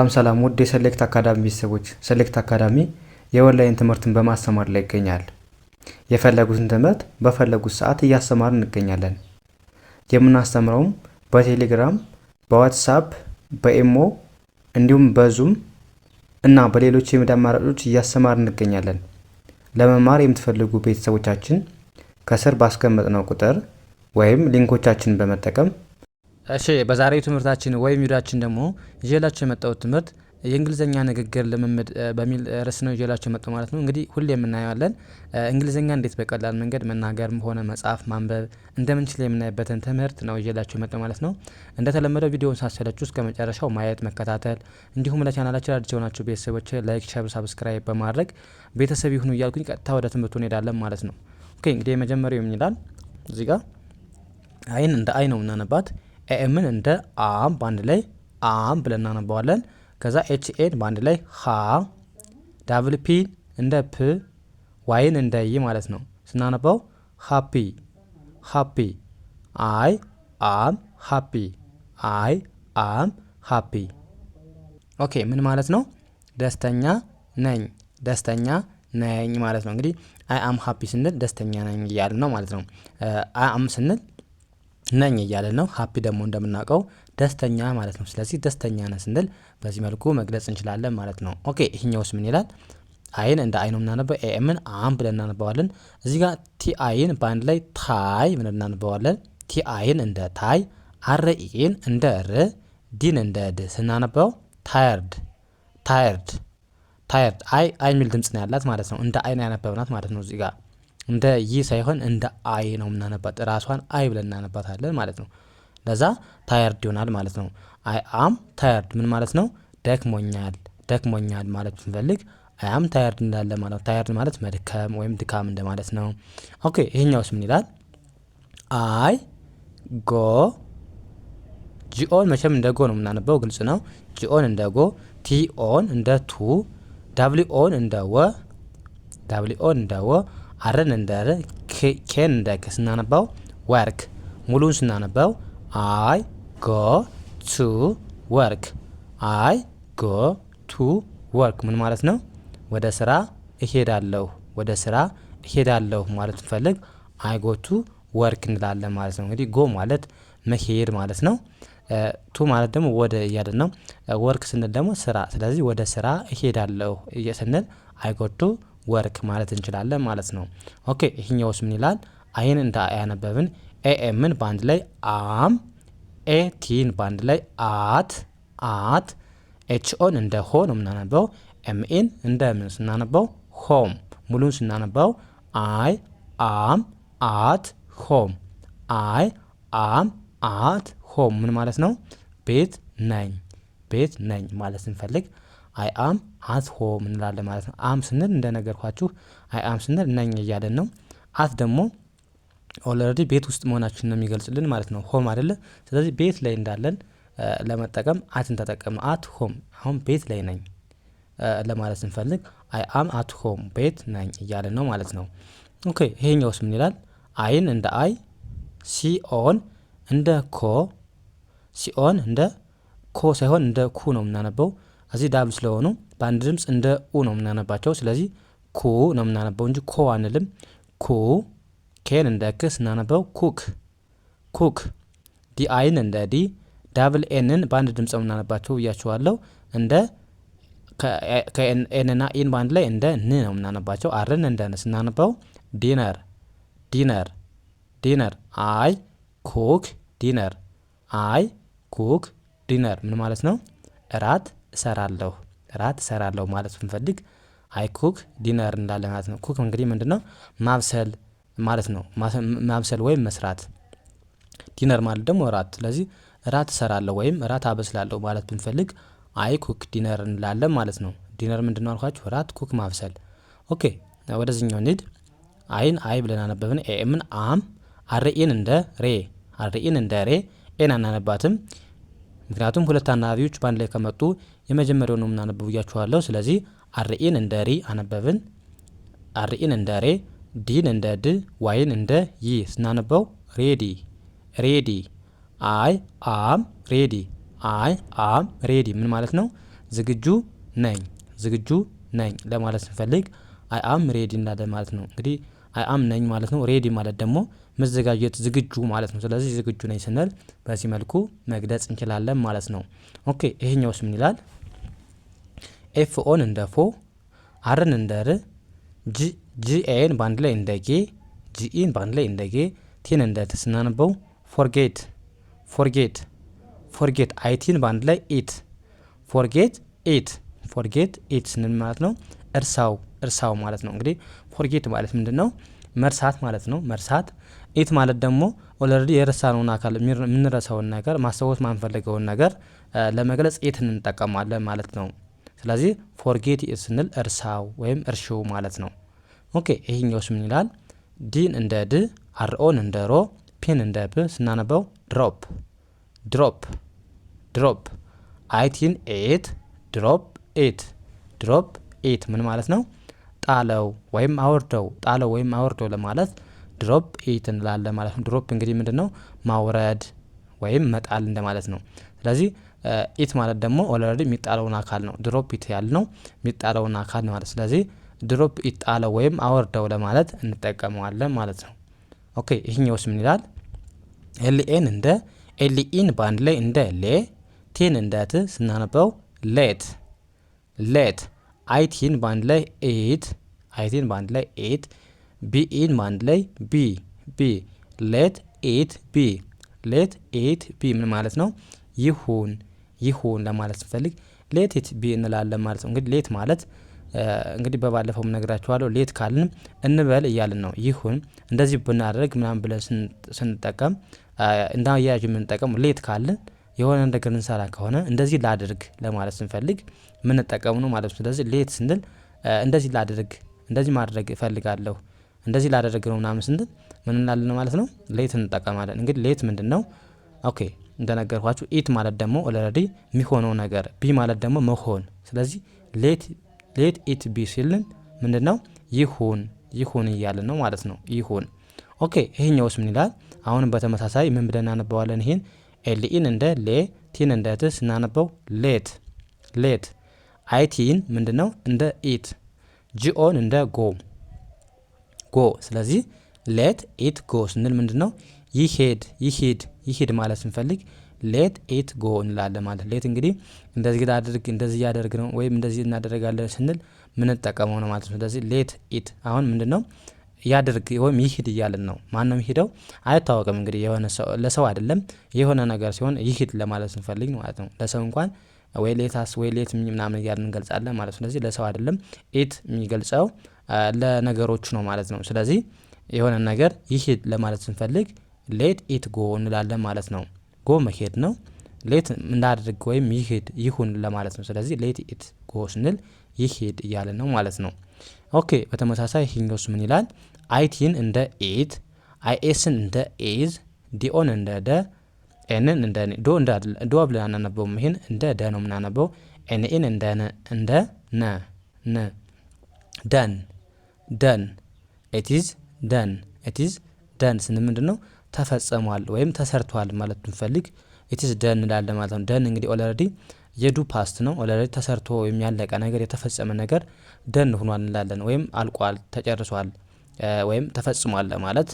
ሰላም ውድ የሰሌክት አካዳሚ ቤተሰቦች፣ ሰሌክት አካዳሚ የኦንላይን ትምህርትን በማስተማር ላይ ይገኛል። የፈለጉትን ትምህርት በፈለጉት ሰዓት እያስተማርን እንገኛለን። የምናስተምረውም በቴሌግራም፣ በዋትስአፕ፣ በኢሞ እንዲሁም በዙም እና በሌሎች የሚዲያ አማራጮች እያስተማርን እንገኛለን። ለመማር የምትፈልጉ ቤተሰቦቻችን ከስር ባስቀመጥነው ቁጥር ወይም ሊንኮቻችንን በመጠቀም እሺ በዛሬው ትምህርታችን ወይም ቪዲዮአችን ደግሞ ይዤላችሁ የመጣሁት ትምህርት የእንግሊዘኛ ንግግር ልምምድ በሚል ርዕስ ነው ይዤላችሁ የመጣው ማለት ነው። እንግዲህ ሁሌ የምናየዋለን እንግሊዘኛ እንዴት በቀላል መንገድ መናገርም ሆነ መጻፍ ማንበብ እንደምንችል የምናይበትን ትምህርት ነው ይዤላችሁ የመጣው ማለት ነው። እንደተለመደው ቪዲዮውን ሳሰለችሁ እስከ መጨረሻው ማየት መከታተል፣ እንዲሁም ለቻናላችን አዲስ የሆናችሁ ቤተሰቦች ላይክ፣ ሼር፣ ሰብስክራይብ በማድረግ ቤተሰብ ይሁኑ እያልኩኝ ቀጥታ ወደ ትምህርቱ እንሄዳለን ማለት ነው። ኦኬ እንግዲህ የመጀመሪያው ምን ይላል? እዚህ ጋር አይን እንደ አይ ነው እናነባት። ኤምን እንደ አም ባንድ ላይ አም ብለን እናነባዋለን። ከዛ ኤች ኤን ባንድ ላይ ሀ፣ ዳብል ፒ እንደ ፕ፣ ዋይን እንደ ይ ማለት ነው። ስናነባው ሃፒ ሃፒ፣ አይ አም ሃፒ፣ አይ አም ሃፒ። ኦኬ ምን ማለት ነው? ደስተኛ ነኝ፣ ደስተኛ ነኝ ማለት ነው። እንግዲህ አይ አም ሃፒ ስንል ደስተኛ ነኝ እያልን ነው ማለት ነው። አይ አም ስንል ነኝ እያለን ነው። ሃፒ ደግሞ እንደምናውቀው ደስተኛ ማለት ነው። ስለዚህ ደስተኛ ነን ስንል በዚህ መልኩ መግለጽ እንችላለን ማለት ነው። ኦኬ ይሄኛውስ ምን ይላል? አይን እንደ አይ ነው የምናነበው። ኤምን አም ብለን እናነባዋለን። እዚህ ጋር ቲ አይን በአንድ ላይ ታይ ብለን እናነባዋለን። ቲ አይን እንደ ታይ፣ አር ኢን እንደ ር፣ ዲን እንደ ድ ስናነባው ታየርድ ታየርድ ታየርድ። አይ የሚል ድምጽ ነው ያላት ማለት ነው። እንደ አይን ያነበብናት ማለት ነው። እዚህ ጋር እንደ ይ ሳይሆን እንደ አይ ነው የምናነባት። ራሷን አይ ብለን እናነባታለን ማለት ነው። ለዛ ታየርድ ይሆናል ማለት ነው። አይ አም ታየርድ ምን ማለት ነው? ደክሞኛል ደክሞኛል ማለት ብንፈልግ አይ አም ታየርድ እንዳለ ማለት ነው። ታየርድ ማለት መድከም ወይም ድካም እንደማለት ነው። ኦኬ ይሄኛውስ ምን ይላል? አይ ጎ፣ ጂኦን መቼም እንደ ጎ ነው የምናነበው ግልጽ ነው። ጂኦን እንደ ጎ፣ ቲኦን እንደ ቱ፣ ዳብሊኦን እንደ ወ፣ ዳብሊኦን እንደ ወ፣ አርን እንደ ር፣ ኬን እንደ ከ ስናነባው ወርክ። ሙሉን ስናነባው አይ ጎ ቱ ወርክ፣ አይ ጎ ቱ ወርክ ምን ማለት ነው? ወደ ስራ እሄዳለሁ፣ ወደ ስራ እሄዳለሁ ማለት እንፈልግ አይ ጎ ቱ ወርክ እንላለን ማለት ነው። እንግዲህ ጎ ማለት መሄድ ማለት ነው። ቱ ማለት ደግሞ ወደ እያለን ነው። ወርክ ስንል ደግሞ ስራ። ስለዚህ ወደ ስራ እሄዳለሁ ስንል አይ ጎ ቱ ወርክ ማለት እንችላለን ማለት ነው። ኦኬ ይሄኛውስ ምን ይላል? አይን እንደ አይ ያነበብን። ኤኤምን በአንድ ላይ አም፣ ኤቲን በአንድ ላይ አት አት፣ ኤችኦን እንደ ሆ ነው የምናነበው። ኤምኤን እንደ ምን ስናነበው ሆም። ሙሉን ስናነበው አይ አም አት ሆም፣ አይ አም አት ሆም ምን ማለት ነው? ቤት ነኝ፣ ቤት ነኝ ማለት ስንፈልግ አይ አም አት ሆም እንላለን ማለት ነው። አም ስንል እንደነገርኳችሁ አይ አም ስንል ነኝ እያለን ነው። አት ደግሞ ኦልሬዲ ቤት ውስጥ መሆናችን ነው የሚገልጽልን ማለት ነው። ሆም አይደለ? ስለዚህ ቤት ላይ እንዳለን ለመጠቀም አትን ተጠቀምን። አት ሆም አሁን ቤት ላይ ነኝ ለማለት ስንፈልግ አይ አም አት ሆም ቤት ነኝ እያለን ነው ማለት ነው። ኦኬ ይሄኛውስ ምን ይላል? አይን እንደ አይ፣ ሲኦን እንደ ኮ፣ ሲኦን እንደ ኮ ሳይሆን እንደ ኩ ነው የምናነበው። እዚህ ዳብል ስለሆኑ በአንድ ድምፅ እንደ ኡ ነው የምናነባቸው። ስለዚህ ኩ ነው የምናነበው እንጂ ኮ አንልም። ኩ፣ ኬን እንደ ክ ስናነበው ኩክ ኩክ፣ ዲ አይን እንደ ዲ፣ ዳብል ኤንን በአንድ ድምፅ ነው የምናነባቸው ብያቸዋለሁ። እንደ ከኤንና ኢን በአንድ ላይ እንደ ን ነው የምናነባቸው። አርን እንደ ን ስናነበው ዲነር ዲነር ዲነር፣ አይ ኩክ ዲነር፣ አይ ኩክ ዲነር ምን ማለት ነው? እራት እሰራለሁ፣ እራት እሰራለሁ ማለት ብንፈልግ አይ ኩክ ዲነር እንዳለ ማለት ነው። ኩክ እንግዲህ ምንድነው? ማብሰል ማለት ነው። ማብሰል ወይም መስራት። ዲነር ማለት ደግሞ እራት። ስለዚህ እራት እሰራለሁ ወይም እራት አበስላለሁ ማለት ብንፈልግ አይ ኩክ ዲነር እንላለን ማለት ነው። ዲነር ምንድነው አልኳችሁ? እራት፣ ኩክ ማብሰል። ኦኬ ወደዚህኛው እንሂድ። አይን አይ ብለን አነበብን። ኤምን አም፣ አርኢን እንደ ሬ፣ አርኢን እንደ ሬ፣ ኤን አናነባትም ምክንያቱም ሁለት አናባቢዎች በአንድ ላይ ከመጡ የመጀመሪያው ነው የምናነበው ብያችኋለሁ። ስለዚህ አርኢን እንደ ሪ አነበብን። አርኢን እንደ ሬ፣ ዲን እንደ ድ፣ ዋይን እንደ ይ ስናነበው ሬዲ ሬዲ። አይ አም ሬዲ፣ አይ አም ሬዲ ምን ማለት ነው? ዝግጁ ነኝ፣ ዝግጁ ነኝ ለማለት ስንፈልግ አይ አም ሬዲ እንዳለን ማለት ነው። እንግዲህ አይ አም ነኝ ማለት ነው። ሬዲ ማለት ደግሞ መዘጋጀት፣ ዝግጁ ማለት ነው። ስለዚህ ዝግጁ ነኝ ስንል በዚህ መልኩ መግለጽ እንችላለን ማለት ነው። ኦኬ ይሄኛውስ ምን ይላል? ኤፍ ኦን እንደ ፎ፣ አርን እንደ ር፣ ጂኤን ባንድ ላይ እንደ ጌ፣ ጂኢን ባንድ ላይ እንደ ጌ፣ ቲን እንደ ት ስናነበው ፎርጌት፣ ፎርጌት፣ ፎርጌት። አይቲን ባንድ ላይ ኢት፣ ፎርጌት ኢት፣ ፎርጌት ኢት ስንል ማለት ነው እርሳው፣ እርሳው ማለት ነው። እንግዲህ ፎርጌት ማለት ምንድን ነው? መርሳት ማለት ነው። መርሳት። ኢት ማለት ደግሞ ኦልሬዲ የረሳነውን አካል የምንረሳውን ነገር ማስታወስ ማንፈልገውን ነገር ለመግለጽ ኢት እንጠቀማለን ማለት ነው። ስለዚህ ፎርጌት ኢት ስንል እርሳው ወይም እርሺው ማለት ነው። ኦኬ ይሄኛውስ ምን ይላል? ዲን እንደ ድ፣ አርኦን እንደ ሮ፣ ፒን እንደ ፕ ስናነበው ድሮፕ፣ ድሮፕ፣ ድሮፕ። አይቲን ኤት፣ ድሮፕ ኤት፣ ድሮፕ ኤት ምን ማለት ነው? ጣለው ወይም አውርደው፣ ጣለው ወይም አውርደው ለማለት ድሮፕ ኤት እንላለን ማለት ነው። ድሮፕ እንግዲህ ምንድነው? ማውረድ ወይም መጣል እንደማለት ነው። ስለዚህ ኢት ማለት ደግሞ ኦልሬዲ የሚጣለውን አካል ነው። ድሮፕ ኢት ያልነው የሚጣለውን አካል ነው ማለት። ስለዚህ ድሮፕ ኢት ጣለው ወይም አወርደው ለማለት እንጠቀመዋለን ማለት ነው። ኦኬ ይህኛውስ ምን ይላል? ኤልኤን እንደ ኤልኢን ባንድ ላይ እንደ ሌ፣ ቴን እንደ ት ስናነበው ሌት፣ ሌት። አይቲን ባንድ ላይ ኤት፣ አይቲን ባንድ ላይ ኤት፣ ቢኢን ባንድ ላይ ቢ፣ ቢ። ሌት ኤት ቢ፣ ሌት ኤት ቢ ምን ማለት ነው? ይሁን፣ ይሁን ለማለት ስንፈልግ ሌት ኤት ቢ እንላለን ማለት ነው። እንግዲህ ሌት ማለት እንግዲህ በባለፈው ነግራችኋለሁ። ሌት ካልን እንበል እያልን ነው። ይሁን እንደዚህ ብናደርግ ምናምን ብለን ስንጠቀም እንዳያያዥ የምንጠቀም ሌት ካልን የሆነ ነገር እንሰራ ከሆነ እንደዚህ ላድርግ ለማለት ስንፈልግ የምንጠቀሙ ነው ማለት ነው። ስለዚህ ሌት ስንል እንደዚህ ላድርግ፣ እንደዚህ ማድረግ እፈልጋለሁ፣ እንደዚህ ላደርግ ነው ምናምን ስንል ምን እንላለን ማለት ነው? ሌት እንጠቀማለን። እንግዲህ ሌት ምንድን ነው? ኦኬ እንደነገርኳችሁ ኢት ማለት ደግሞ ኦልሬዲ የሚሆነው ነገር፣ ቢ ማለት ደግሞ መሆን። ስለዚህ ሌት ኢት ቢ ሲልን ምንድን ነው? ይሁን፣ ይሁን እያለን ነው ማለት ነው። ይሁን። ኦኬ ይሄኛውስ ምን ይላል? አሁንም በተመሳሳይ ምን ብለን እናነባዋለን? ይሄን ኤልኢን እንደ ሌ፣ ቲን እንደ ት ስናነበው ሌት፣ ሌት። አይቲን ምንድነው? እንደ ኢት፣ ጂኦን እንደ ጎ፣ ጎ። ስለዚህ ሌት ኢት ጎ ስንል ምንድነው? ይሄድ፣ ይሄድ፣ ይሄድ ማለት ስንፈልግ ሌት ኢት ጎ እንላለን ማለት። ሌት እንግዲህ እንደዚህ ላድርግ፣ እንደዚህ ያደርግ ነው ወይም እንደዚህ እናደርጋለን ስንል ምንጠቀመው ነው ማለት ነው። ስለዚህ ሌት ኢት አሁን ምንድነው? ያድርግ ወይም ይሂድ እያልን ነው። ማን ነው የሚሄደው? አይታወቅም። እንግዲህ የሆነ ሰው ለሰው አይደለም የሆነ ነገር ሲሆን ይሂድ ለማለት ስንፈልግ ማለት ነው። ለሰው እንኳን ወይ ሌታስ ወይ ሌት ምናምን እያልን እንገልጻለን ማለት ነው። ስለዚህ ለሰው አይደለም። ኢት የሚገልጸው ለነገሮች ነው ማለት ነው። ስለዚህ የሆነ ነገር ይሂድ ለማለት ስንፈልግ ሌት ኢት ጎ እንላለን ማለት ነው። ጎ መሄድ ነው። ሌት እንዳድርግ ወይም ይሂድ ይሁን ለማለት ነው። ስለዚህ ሌት ኢት ጎ ስንል ይሂድ እያለን ነው ማለት ነው። ኦኬ በተመሳሳይ ይሄኛውስ ምን ይላል? አይቲን እንደ ኢት፣ አይኤስን እንደ ኢዝ፣ ዲኦን እንደ ደ፣ ኤንን እንደ ዶ ዶ ብለን አናነበውም። ይሄን እንደ ደ ነው የምናነበው። ኤንኤን እንደ ነ፣ እንደ ነ፣ ነ። ደን፣ ደን። ኢትዝ ደን፣ ኢትዝ ደን ስንል ምንድነው? ተፈጽሟል ወይም ተሰርቷል ማለት ብንፈልግ ኢትዝ ደን እንላለን ማለት ነው። ደን እንግዲህ ኦልሬዲ የዱ ፓስት ነው። ኦልሬዲ ተሰርቶ ወይም ያለቀ ነገር የተፈጸመ ነገር ደን ሆኗል እንላለን። ወይም አልቋል፣ ተጨርሷል ወይም ተፈጽሟል ማለት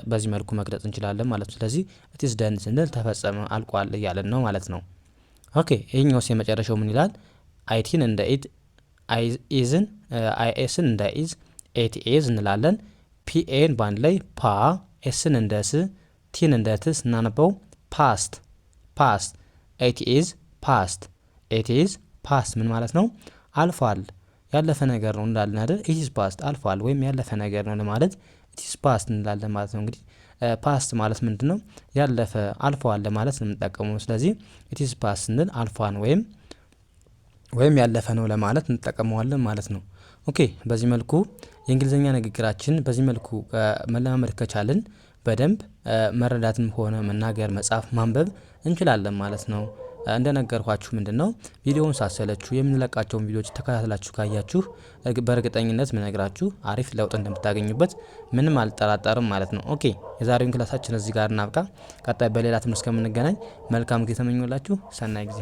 በዚህ መልኩ መግለጽ እንችላለን ማለት ነው። ስለዚህ ኢትስ ደን ስንል ተፈጸመ፣ አልቋል እያለን ነው ማለት ነው። ኦኬ ይሄኛውስ የመጨረሻው ምን ይላል? አይቲን እንደ ኢት፣ ኢዝን አይኤስን እንደ ኢዝ፣ ኤት ኤዝ እንላለን። ፒኤን ባንድ ላይ ፓ፣ ኤስን እንደ ስ፣ ቲን እንደ ት ስናነበው ፓስት፣ ፓስት። ኤት ኢዝ ፓስት፣ ኤት ኢዝ ፓስት ምን ማለት ነው? አልፏል፣ ያለፈ ነገር ነው እንላለን አይደል? ኢትስ ፓስት አልፏል ወይም ያለፈ ነገር ነው ለማለት ኢትስ ፓስት እንላለን ማለት ነው። እንግዲህ ፓስት ማለት ምንድነው? ያለፈ አልፏል ለማለት ነው የምንጠቀመው። ስለዚህ ኢትስ ፓስት ስንል አልፏን ወይም ያለፈ ነው ለማለት እንጠቀመዋለን ማለት ነው። ኦኬ በዚህ መልኩ የእንግሊዝኛ ንግግራችን በዚህ መልኩ መለማመድ ከቻልን በደንብ መረዳትም ሆነ መናገር፣ መጻፍ፣ ማንበብ እንችላለን ማለት ነው። እንደነገርኳችሁ ምንድነው ቪዲዮውን ሳሰለችሁ የምንለቃቸውን ቪዲዮዎች ተከታትላችሁ ካያችሁ በእርግጠኝነት ምነግራችሁ አሪፍ ለውጥ እንደምታገኙበት ምንም አልጠራጠርም ማለት ነው። ኦኬ የዛሬውን ክላሳችን እዚህ ጋር እናብቃ። ቀጣይ በሌላ ትምህርት እስከምንገናኝ መልካም ጊዜ ተመኙላችሁ። ሰናይ ጊዜ